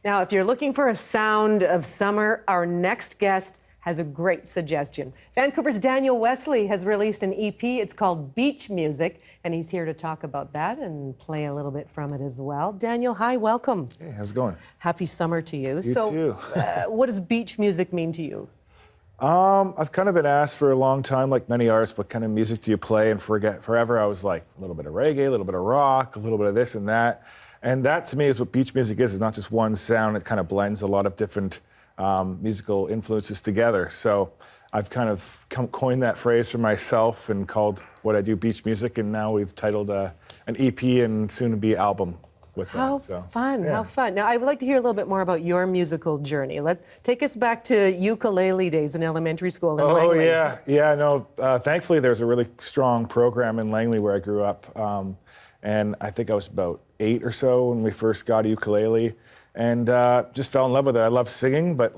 Now, if you're looking for a sound of summer, our next guest has a great suggestion. Vancouver's Daniel Wesley has released an EP. It's called Beach Music, and he's here to talk about that and play a little bit from it as well. Daniel, hi, welcome. Hey, how's it going? Happy summer to you. You too. What does beach music mean to you? I've kind of been asked for a long time, like many artists, what kind of music do you play? And forever I was like, a little bit of reggae, a little bit of rock, a little bit of this and that. And that to me is what beach music is. It's not just one sound. It kind of blends a lot of different musical influences together. So I've kind of coined that phrase for myself and called what I do beach music. And now we've titled an EP and soon to be album with that. How fun, how fun. Now, I would like to hear a little bit more about your musical journey. Let's take us back to ukulele days in elementary school in Langley. Thankfully there's a really strong program in Langley where I grew up. And I think I was about 8 or so when we first got a ukulele and just fell in love with it. I love singing, but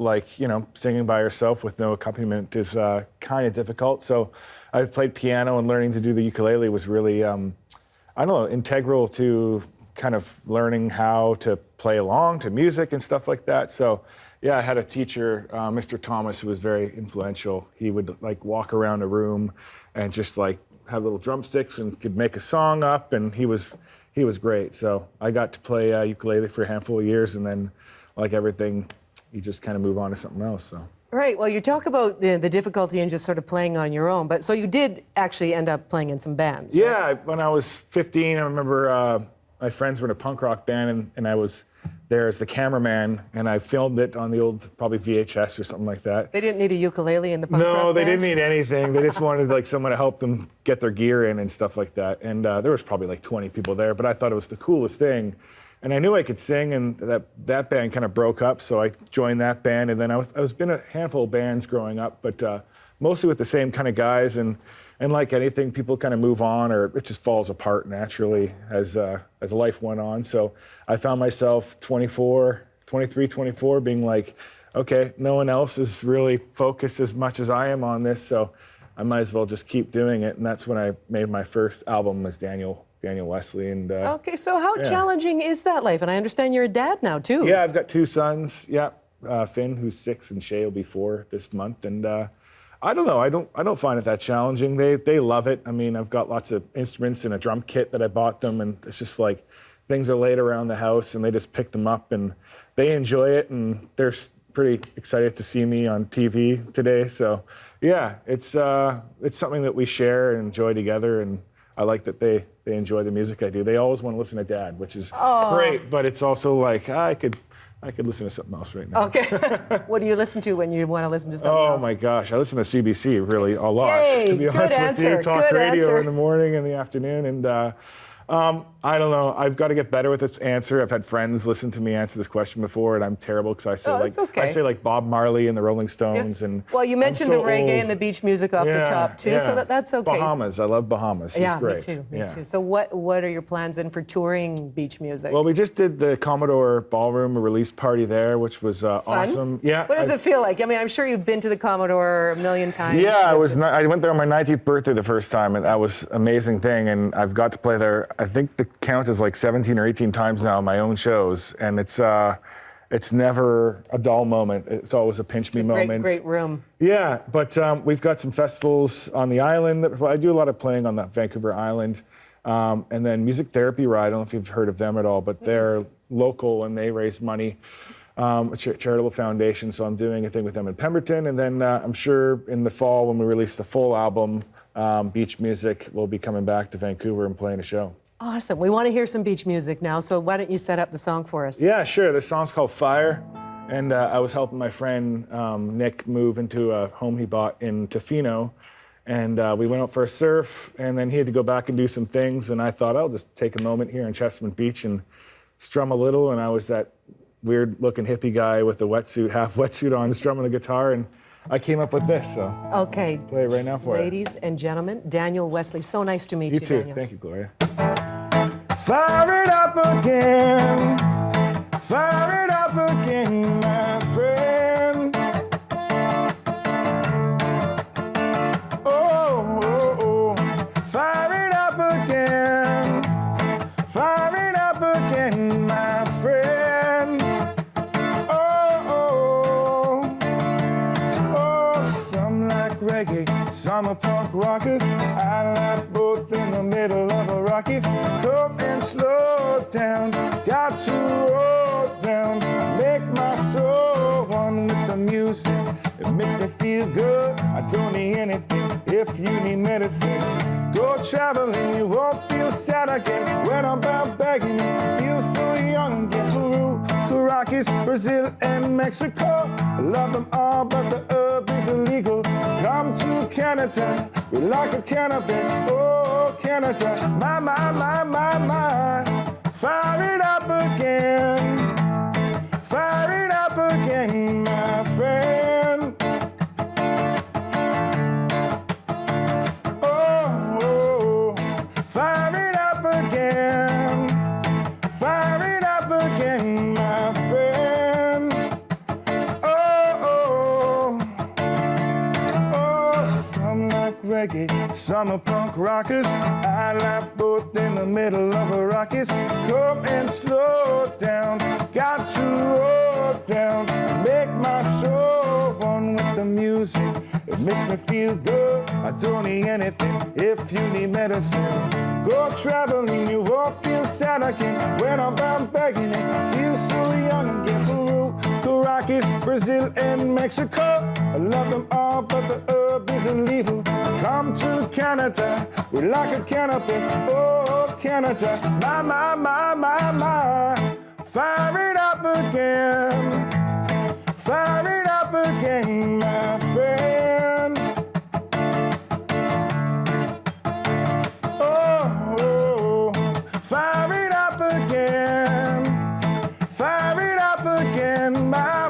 singing by yourself with no accompaniment is kind of difficult. So I played piano, and learning to do the ukulele was really, integral to kind of learning how to play along to music and stuff like that. So yeah, I had a teacher, Mr. Thomas, who was very influential. He would walk around a room and just have little drumsticks and could make a song up, and he was great. So I got to play ukulele for a handful of years, and then like everything, you just kind of move on to something else. So. Right. Well, you talk about the difficulty in just sort of playing on your own, but so you did actually end up playing in some bands. Right? Yeah. When I was 15, I remember my friends were in a punk rock band, and I was there as the cameraman, and I filmed it on the old probably VHS or something like that. They didn't need a ukulele in the punk rock band? No, they didn't need anything. They just wanted someone to help them get their gear in and stuff like that. And there was probably 20 people there, but I thought it was the coolest thing. And I knew I could sing, and that band kind of broke up, so I joined that band. And then I was been a handful of bands growing up, but mostly with the same kind of guys. And like anything, people kind of move on, or it just falls apart naturally as life went on. So I found myself 23, 24, being like, okay, no one else is really focused as much as I am on this, so I might as well just keep doing it. And that's when I made my first album as Daniel Wesley. And okay, so how challenging is that life? And I understand you're a dad now too. Yeah, I've got 2 sons. Yeah, Finn, who's 6, and Shay will be 4 this month. And I don't know. I don't find it that challenging. They love it. I mean, I've got lots of instruments and a drum kit that I bought them, and it's just like things are laid around the house, and they just pick them up, and they enjoy it, and they're pretty excited to see me on TV today. So yeah, it's something that we share and enjoy together, and I like that they enjoy the music I do. They always want to listen to Dad, which is great, but it's also like I could listen to something else right now. Okay. What do you listen to when you want to listen to something else? Oh my gosh, I listen to CBC really a lot. Yay, to be honest with you, talk good radio answer. in the morning and the afternoon, and I don't know. I've got to get better with this answer. I've had friends listen to me answer this question before, and I'm terrible because I say Bob Marley and the Rolling Stones, and well, you mentioned the reggae and the beach music off the top too, so that's okay. Bahamas, I love Bahamas. It's great. Me too. So what are your plans then for touring beach music? Well, we just did the Commodore Ballroom, a release party there, which was awesome. Yeah. What does it feel like? I mean, I'm sure you've been to the Commodore a million times. Yeah, I went there on my 19th birthday the first time, and that was an amazing thing. And I've got to play there. I think the count is 17 or 18 times now in my own shows, and it's never a dull moment. It's always a pinch me moment. Great room. Yeah, but we've got some festivals on the island. I do a lot of playing on that Vancouver island, and then Music Therapy Ride. I don't know if you've heard of them at all, but they're local and they raise money. A charitable foundation, so I'm doing a thing with them in Pemberton, and then I'm sure in the fall when we release the full album, Beach Music, we'll be coming back to Vancouver and playing a show. Awesome. We want to hear some beach music now, so why don't you set up the song for us? Yeah, sure. The song's called Fire, and I was helping my friend Nick move into a home he bought in Tofino, and we went out for a surf, and then he had to go back and do some things, and I thought I'll just take a moment here in Chestermere Beach and strum a little, and I was that weird-looking hippie guy with the half wetsuit on, strumming the guitar, and I came up with this, so okay. Play it right now for you. Ladies and gentlemen, Daniel Wesley. So nice to meet you, too. Daniel. Thank you, Gloria. Fire it up again, fire it up again, my friend. Oh, fire it up again, my friend. reggae, some are punk rockers. I like both in the middle of a Rockies. Come and slow down, got to roll down. Make my soul one with the music. It makes me feel good. I don't need anything if you need medicine. Go traveling, you won't feel sad again. When I'm out begging, you feel so young again. Peru, Caracas, Brazil, and Mexico. I love them all, but the herb is illegal. Come to Canada, we like a cannabis. Oh, Canada, my, my, my, my, my. Fire it up again. Fire it up again, my friend. Oh, fire it up again. Fire it up again, my friend. Oh, some like reggae, some are punk rockers. I like both in the middle of a Rockies. Come and slow down, got to roll down. Make my soul one with the music. It makes me feel good. I don't need anything if you need medicine. Go traveling, you won't feel sad again. When I'm bound begging it, feel so young again. Peru, Caracas, Brazil, and Mexico. I love them all, but the herb isn't lethal. Come to Canada, we like a cannabis. Oh, Canada, my, my, my, my, my. Fire it up again. Fire it up again, my friend. Oh, fire it up again. Fire it up again, my